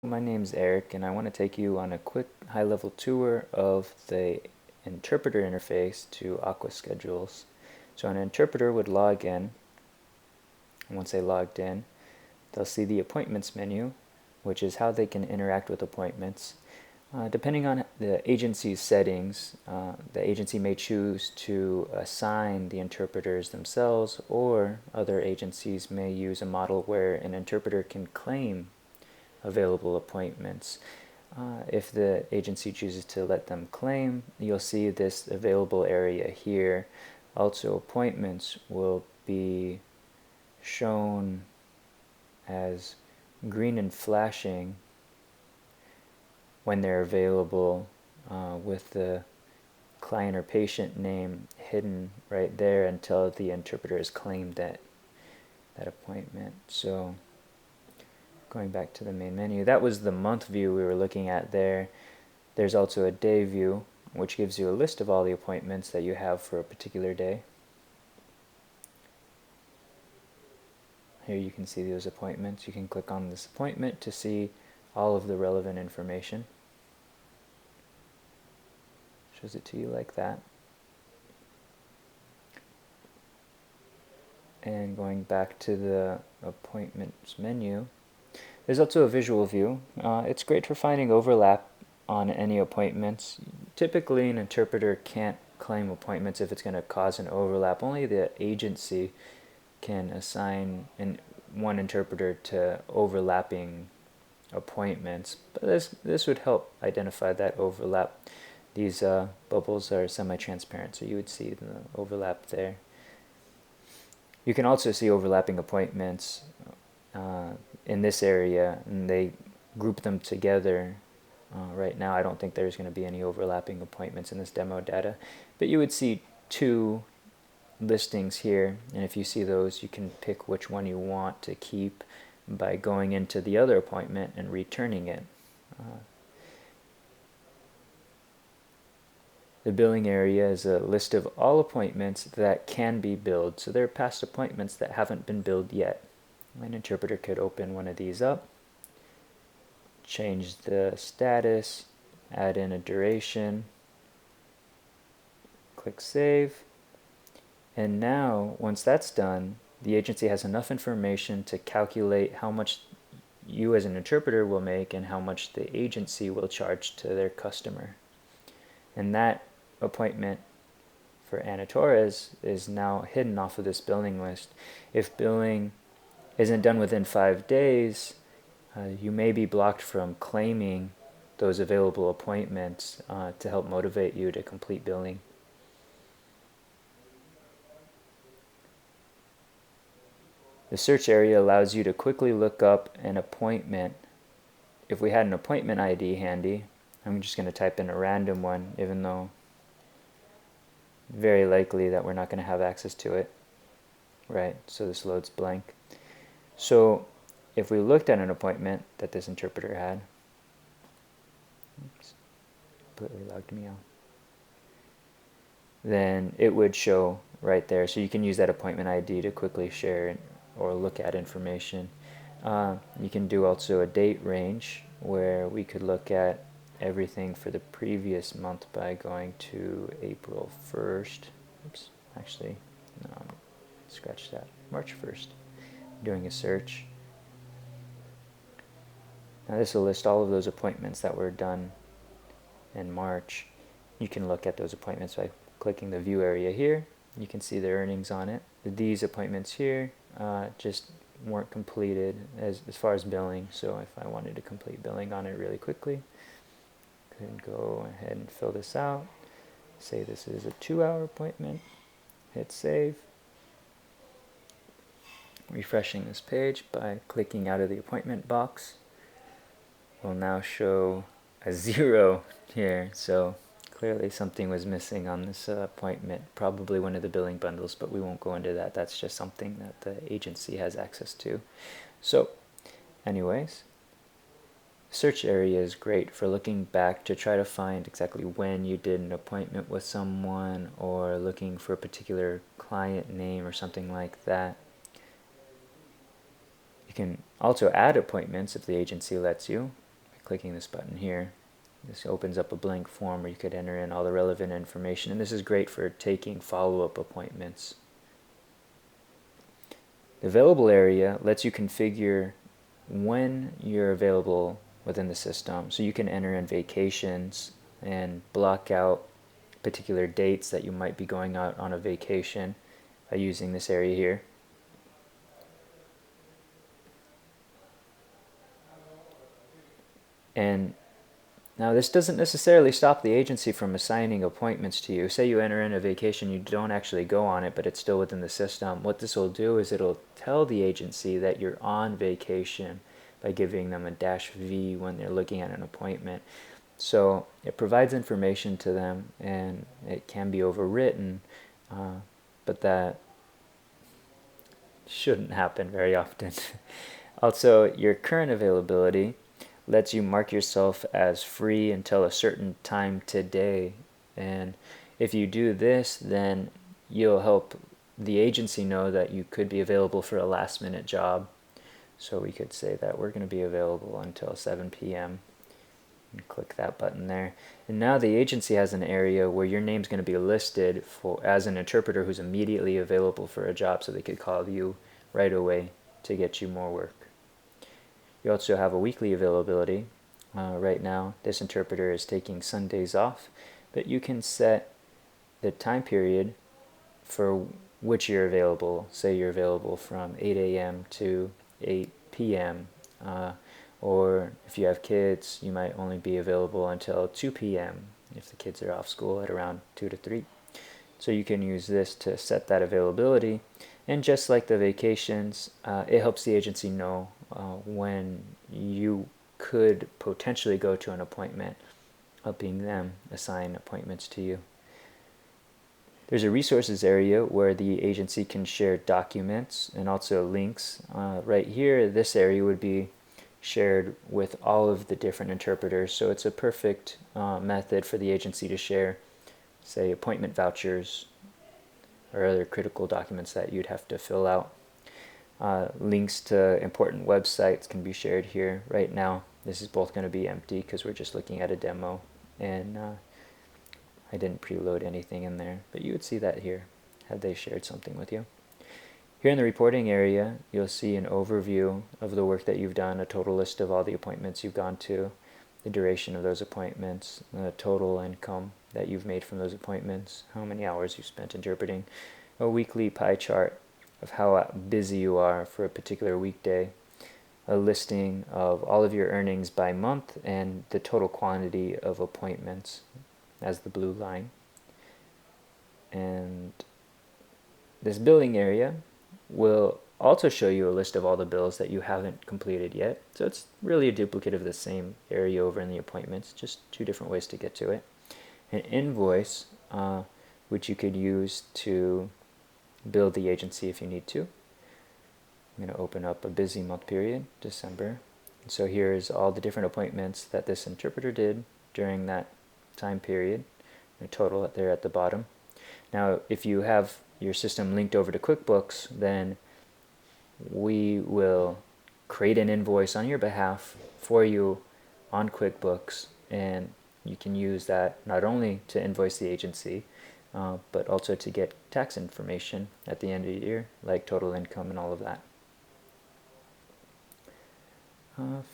My name's Eric, and I want to take you on a quick high-level tour of the interpreter interface to Aqua Schedules. So an interpreter would log in, and once they logged in, they'll see the appointments menu, which is how they can interact with appointments. Depending on the agency's settings, the agency may choose to assign the interpreters themselves, or other agencies may use a model where an interpreter can claim available appointments. If the agency chooses to let them claim, you'll see this available area here. Also, appointments will be shown as green and flashing when they're available, with the client or patient name hidden right there until the interpreter has claimed that appointment. So going back to the main menu, that was the month view we were looking at there. There's also a day view, which gives you a list of all the appointments that you have for a particular day. Here you can see those appointments. You can click on this appointment to see all of the relevant information. Shows it to you like that. And going back to the appointments menu, there's also a visual view. It's great for finding overlap on any appointments. Typically, an interpreter can't claim appointments if it's going to cause an overlap. Only the agency can assign one interpreter to overlapping appointments. But this would help identify that overlap. These bubbles are semi-transparent, so you would see the overlap there. You can also see overlapping appointments in this area, and they group them together. Right now I don't think there's going to be any overlapping appointments in this demo data, but you would see two listings here, and if you see those, you can pick which one you want to keep by going into the other appointment and returning it. The billing area is a list of all appointments that can be billed, so there are past appointments that haven't been billed yet. An interpreter could open one of these up, change the status, add in a duration, click save, and now once that's done, the agency has enough information to calculate how much you as an interpreter will make and how much the agency will charge to their customer. And that appointment for Anna Torres is now hidden off of this billing list. If billing isn't done within 5 days, you may be blocked from claiming those available appointments to help motivate you to complete billing. The search area allows you to quickly look up an appointment. If we had an appointment ID handy, I'm just going to type in a random one, even though very likely that we're not going to have access to it. Right, so this loads blank. So if we looked at an appointment that this interpreter had, oops, completely logged me out, then it would show right there. So you can use that appointment ID to quickly share or look at information. You can do also a date range where we could look at everything for the previous month by going to April 1st. Oops, actually, no, scratch that. March 1st. Doing a search. Now this will list all of those appointments that were done in March. You can look at those appointments by clicking the view area here. You can see the earnings on it. These appointments here just weren't completed as far as billing, so if I wanted to complete billing on it really quickly, could go ahead and fill this out. Say this is a 2-hour appointment. Hit save. Refreshing this page by clicking out of the appointment box will now show a 0 here, so clearly something was missing on this appointment, probably one of the billing bundles, but we won't go into that. That's just something that the agency has access to. So anyways, search area is great for looking back to try to find exactly when you did an appointment with someone, or looking for a particular client name or something like that. You can also add appointments if the agency lets you. clicking this button here. This opens up a blank form where you could enter in all the relevant information, and this is great for taking follow-up appointments. The available area lets you configure when you're available within the system. So you can enter in vacations and block out particular dates that you might be going out on a vacation by using this area here. And now this doesn't necessarily stop the agency from assigning appointments to you. Say you enter in a vacation, you don't actually go on it, but it's still within the system. What this will do is it'll tell the agency that you're on vacation by giving them a -V when they're looking at an appointment. So it provides information to them, and it can be overwritten, but that shouldn't happen very often. Also, your current availability lets you mark yourself as free until a certain time today. And if you do this, then you'll help the agency know that you could be available for a last-minute job. So we could say that we're going to be available until 7 p.m. and click that button there. And now the agency has an area where your name's going to be listed as an interpreter who's immediately available for a job, so they could call you right away to get you more work. You also have a weekly availability. Right now, this interpreter is taking Sundays off, but you can set the time period for which you're available. Say you're available from 8 a.m. to 8 p.m. Or if you have kids, you might only be available until 2 p.m. if the kids are off school at around 2 to 3. So you can use this to set that availability. And just like the vacations, it helps the agency know when you could potentially go to an appointment, helping them assign appointments to you. There's a resources area where the agency can share documents and also links. Right here, this area would be shared with all of the different interpreters, so it's a perfect method for the agency to share, say, appointment vouchers or other critical documents that you'd have to fill out. Links to important websites can be shared here. Right now, this is both going to be empty because we're just looking at a demo, and I didn't preload anything in there, but you would see that here had they shared something with you. Here in the reporting area, you'll see an overview of the work that you've done, a total list of all the appointments you've gone to, the duration of those appointments, the total income that you've made from those appointments, how many hours you've spent interpreting, a weekly pie chart of how busy you are for a particular weekday, a listing of all of your earnings by month, and the total quantity of appointments as the blue line. And this billing area will also show you a list of all the bills that you haven't completed yet. So it's really a duplicate of the same area over in the appointments, just two different ways to get to it. An invoice, which you could use to bill the agency if you need to. I'm going to open up a busy month period, December. So here's all the different appointments that this interpreter did during that time period, the total there at the bottom. Now, if you have your system linked over to QuickBooks, then we will create an invoice on your behalf for you on QuickBooks, and you can use that not only to invoice the agency, but also to get tax information at the end of the year, like total income and all of that.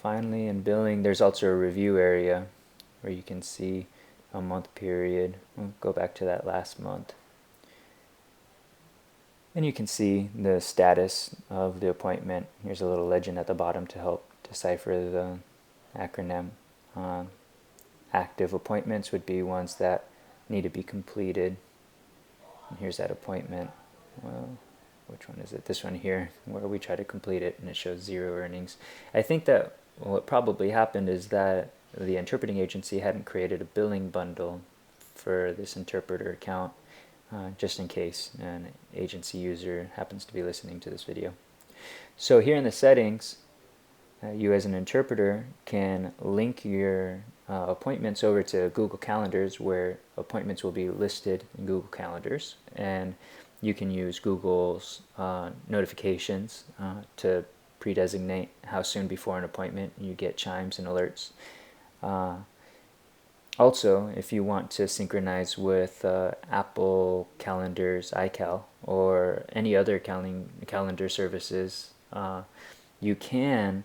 Finally, in billing, there's also a review area where you can see a month period. We'll go back to that last month. And you can see the status of the appointment. Here's a little legend at the bottom to help decipher the acronym. Active appointments would be ones that need to be completed. And here's that appointment. Well, which one is it? This one here, where we try to complete it and it shows 0 earnings. I think that what probably happened is that the interpreting agency hadn't created a billing bundle for this interpreter account, just in case an agency user happens to be listening to this video. So here in the settings, you as an interpreter can link your appointments over to Google Calendars, where appointments will be listed in Google Calendars, and you can use Google's notifications to pre-designate how soon before an appointment you get chimes and alerts Also, if you want to synchronize with Apple Calendars, iCal, or any other calendar services, you can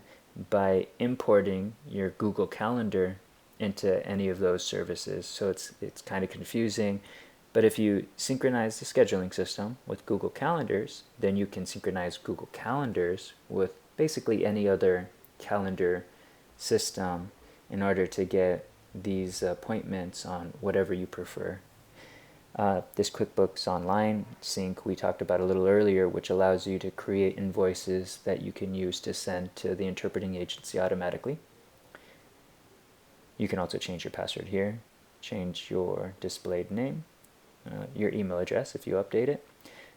by importing your Google Calendar into any of those services. So it's kind of confusing, but if you synchronize the scheduling system with Google Calendars, then you can synchronize Google Calendars with basically any other calendar system in order to get these appointments on whatever you prefer. This QuickBooks Online sync we talked about a little earlier, which allows you to create invoices that you can use to send to the interpreting agency automatically. You can also change your password here, change your displayed name, your email address if you update it.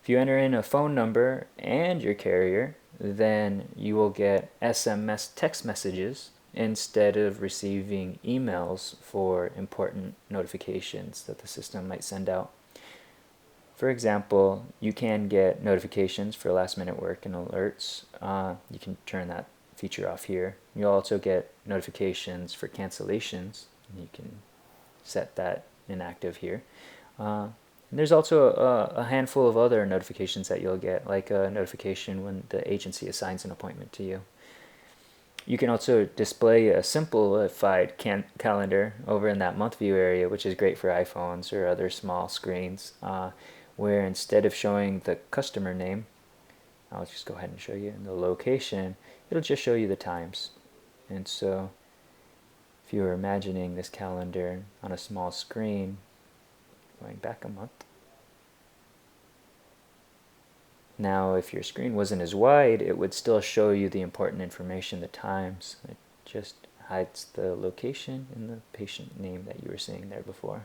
If you enter in a phone number and your carrier, then you will get SMS text messages instead of receiving emails for important notifications that the system might send out. For example, you can get notifications for last minute work and alerts. You can turn that feature off here. You'll also get notifications for cancellations. You can set that inactive here. And there's also a handful of other notifications that you'll get, like a notification when the agency assigns an appointment to you. You can also display a simplified calendar over in that month view area, which is great for iPhones or other small screens, where instead of showing the customer name, I'll just go ahead and show you in the location, it'll just show you the times. And so if you were imagining this calendar on a small screen, going back a month, now if your screen wasn't as wide, it would still show you the important information, the times. It just hides the location and the patient name that you were seeing there before.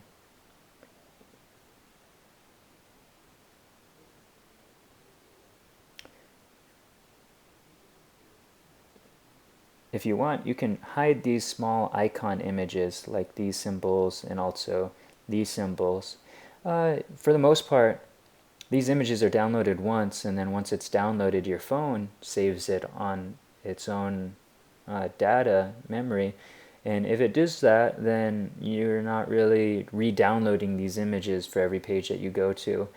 If you want, you can hide these small icon images like these symbols and also these symbols. For the most part, these images are downloaded once, and then once it's downloaded, your phone saves it on its own data memory. And if it does that, then you're not really re-downloading these images for every page that you go to.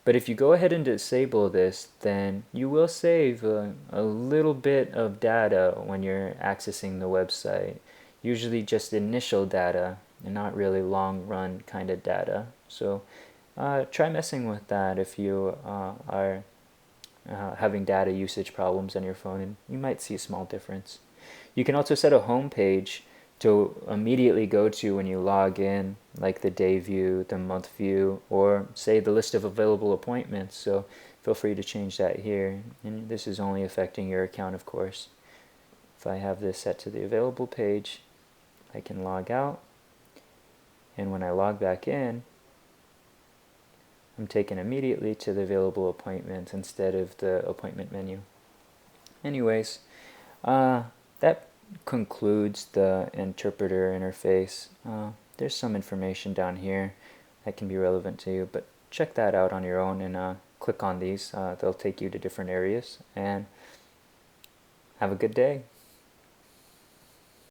But if you go ahead and disable this, then you will save a little bit of data when you're accessing the website. Usually just initial data and not really long run kind of data. So try messing with that if you are having data usage problems on your phone, and you might see a small difference. You can also set a home page to immediately go to when you log in, like the day view, the month view, or say the list of available appointments. So feel free to change that here. And this is only affecting your account, of course. If I have this set to the available page, I can log out. And when I log back in, I'm taken immediately to the available appointments instead of the appointment menu. Anyways, that concludes the interpreter interface. There's some information down here that can be relevant to you, but check that out on your own and click on these. They'll take you to different areas, and have a good day.